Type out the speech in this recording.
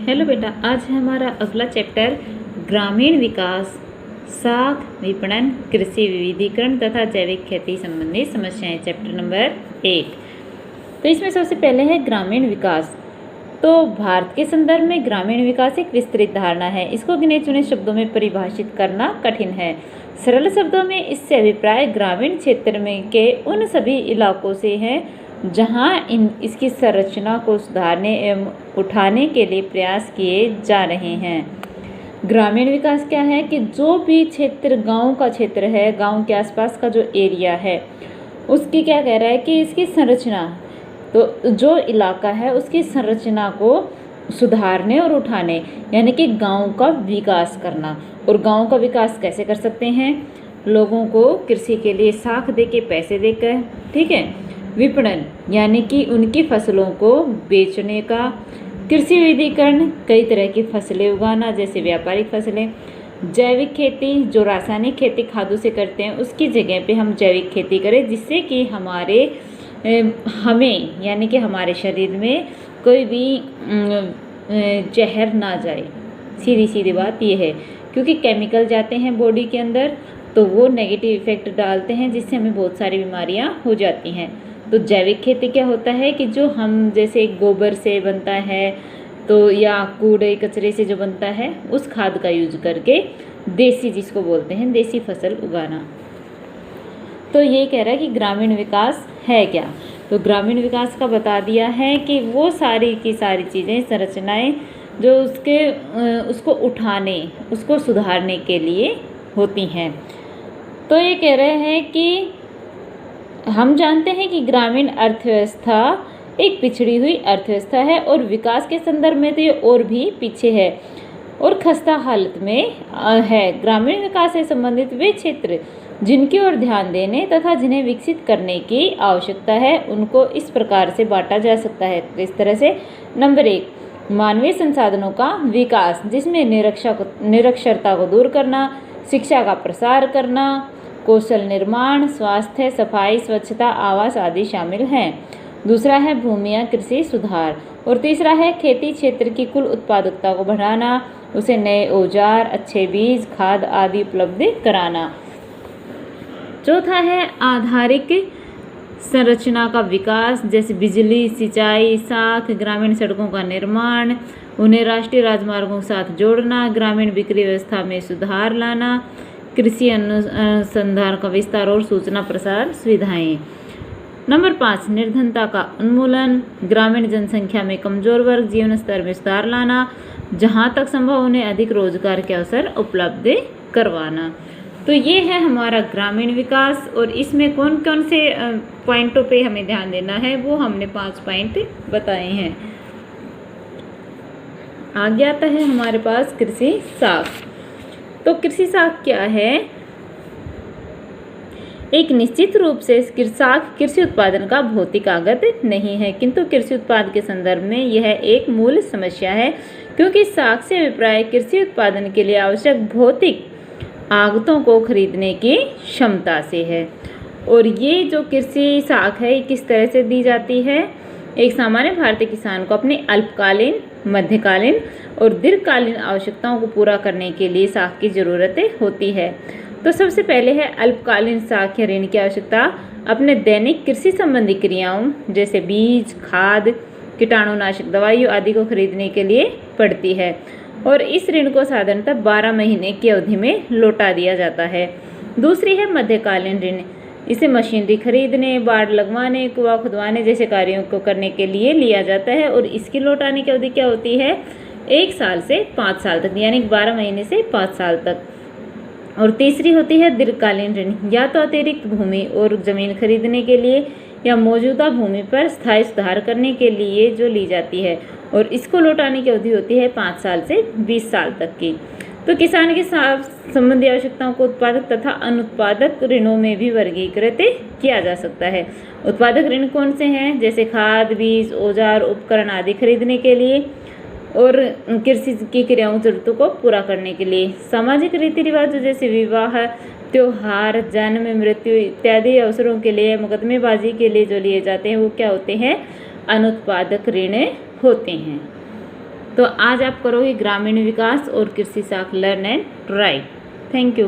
Hello बेटा, आज है हमारा अगला चैप्टर ग्रामीण विकास, साख विपणन, कृषि विविधीकरण तथा जैविक खेती संबंधी समस्याएं, चैप्टर नंबर 8। तो इसमें सबसे पहले है ग्रामीण विकास। तो भारत के संदर्भ में ग्रामीण विकास एक विस्तृत धारणा है। इसको गिने चुने शब्दों में परिभाषित करना कठिन है। सरल शब्दों में इससे अभिप्राय ग्रामीण क्षेत्र में के उन सभी इलाकों से है जहां इसकी संरचना को सुधारने एवं उठाने के लिए प्रयास किए जा रहे हैं। ग्रामीण विकास क्या है कि जो भी क्षेत्र गांव का क्षेत्र है, गांव के आसपास का जो एरिया है, उसकी क्या कह रहा है कि इसकी संरचना, तो जो इलाका है उसकी संरचना को सुधारने और उठाने, यानी कि गांव का विकास करना। और गांव का विकास कैसे कर सकते हैं? लोगों को कृषि के लिए साख दे के, पैसे देकर, ठीक है। विपणन यानी कि उनकी फसलों को बेचने का। कृषि विविधीकरण, कई तरह की फसलें उगाना, जैसे व्यापारिक फसलें। जैविक खेती, जो रासायनिक खेती खादों से करते हैं उसकी जगह पे हम जैविक खेती करें, जिससे कि हमें यानी कि हमारे शरीर में कोई भी जहर ना जाए। सीधी सीधी बात यह है, क्योंकि केमिकल जाते हैं बॉडी के अंदर तो वो नेगेटिव इफेक्ट डालते हैं, जिससे हमें बहुत सारी बीमारियां हो जाती हैं। तो जैविक खेती क्या होता है कि जो हम जैसे गोबर से बनता है, तो या कूड़े कचरे से जो बनता है उस खाद का यूज करके देसी, जिसको बोलते हैं देसी फसल उगाना। तो ये कह रहा है कि ग्रामीण विकास है क्या? तो ग्रामीण विकास का बता दिया है कि वो सारी की सारी चीज़ें, संरचनाएं जो उसको उठाने, उसको सुधारने के लिए होती हैं। तो ये कह रहे हैं कि हम जानते हैं कि ग्रामीण अर्थव्यवस्था एक पिछड़ी हुई अर्थव्यवस्था है और विकास के संदर्भ में तो ये और भी पीछे है और खस्ता हालत में है। ग्रामीण विकास से संबंधित वे क्षेत्र जिनकी ओर ध्यान देने तथा जिन्हें विकसित करने की आवश्यकता है, उनको इस प्रकार से बांटा जा सकता है। तो इस तरह से नंबर 1, मानवीय संसाधनों का विकास, जिसमें निरक्षरता को दूर करना, शिक्षा का प्रसार करना, कौशल निर्माण, स्वास्थ्य, सफाई, स्वच्छता, आवास आदि शामिल हैं। दूसरा है भूमिया कृषि सुधार। और तीसरा है खेती क्षेत्र की कुल उत्पादकता को बढ़ाना, उसे नए औजार, अच्छे बीज, खाद आदि उपलब्ध कराना। चौथा है आधारिक संरचना का विकास, जैसे बिजली, सिंचाई, साख, ग्रामीण सड़कों का निर्माण, उन्हें राष्ट्रीय राजमार्गों के साथ जोड़ना, ग्रामीण बिक्री व्यवस्था में सुधार लाना, कृषि अनुसंधान का विस्तार और सूचना प्रसार सुविधाएं। नंबर 5, निर्धनता का उन्मूलन, ग्रामीण जनसंख्या में कमजोर वर्ग, जीवन स्तर में सुधार लाना, जहां तक संभव उन्हें अधिक रोजगार के अवसर उपलब्ध करवाना। तो ये है हमारा ग्रामीण विकास। और इसमें कौन कौन से पॉइंटों पे हमें ध्यान देना है, वो हमने 5 पॉइंट बताए हैं। आगे आता है हमारे पास कृषि साख। तो कृषि साख क्या है? एक निश्चित रूप से साख कृषि उत्पादन का भौतिक आगत नहीं है, किंतु कृषि उत्पाद के संदर्भ में यह एक मूल समस्या है, क्योंकि साख से अभिप्राय कृषि उत्पादन के लिए आवश्यक भौतिक आगतों को खरीदने की क्षमता से है। और ये जो कृषि साख है, किस तरह से दी जाती है? एक सामान्य भारतीय किसान को अपनी अल्पकालीन, मध्यकालीन और दीर्घकालीन आवश्यकताओं को पूरा करने के लिए साख की जरूरत होती है। तो सबसे पहले है अल्पकालीन साख या ऋण की आवश्यकता अपने दैनिक कृषि संबंधी क्रियाओं, जैसे बीज, खाद, कीटाणुनाशक दवाइयों आदि को खरीदने के लिए पड़ती है। और इस ऋण को साधारणतः 12 महीने की अवधि में लौटा दिया जाता है। दूसरी है मध्यकालीन ऋण। इसे मशीनरी खरीदने, बाड़ लगवाने, कुआं खुदवाने जैसे कार्यों को करने के लिए लिया जाता है। और इसकी लौटाने की अवधि क्या होती है? 1 साल से 5 साल तक, यानी 12 महीने से 5 साल तक। और तीसरी होती है दीर्घकालीन ऋण, या तो अतिरिक्त भूमि और जमीन खरीदने के लिए या मौजूदा भूमि पर स्थायी सुधार करने के लिए जो ली जाती है। और इसको लौटाने की अवधि होती है 5 साल से 20 साल तक की। तो किसान की संबंधी आवश्यकताओं को उत्पादक तथा अनुत्पादक ऋणों में भी वर्गीकृत किया जा सकता है। उत्पादक ऋण कौन से हैं? जैसे खाद, बीज, औजार, उपकरण आदि खरीदने के लिए और कृषि की क्रियाओं जरूरतों को पूरा करने के लिए। सामाजिक रीति रिवाज, जैसे विवाह, त्योहार, जन्म, मृत्यु इत्यादि अवसरों के लिए, मुकदमेबाजी के लिए जो लिए जाते हैं, वो क्या होते हैं? अनुत्पादक ऋण होते हैं। तो आज आप करोगे ग्रामीण विकास और कृषि शास्त्र, learn and right. Thank you.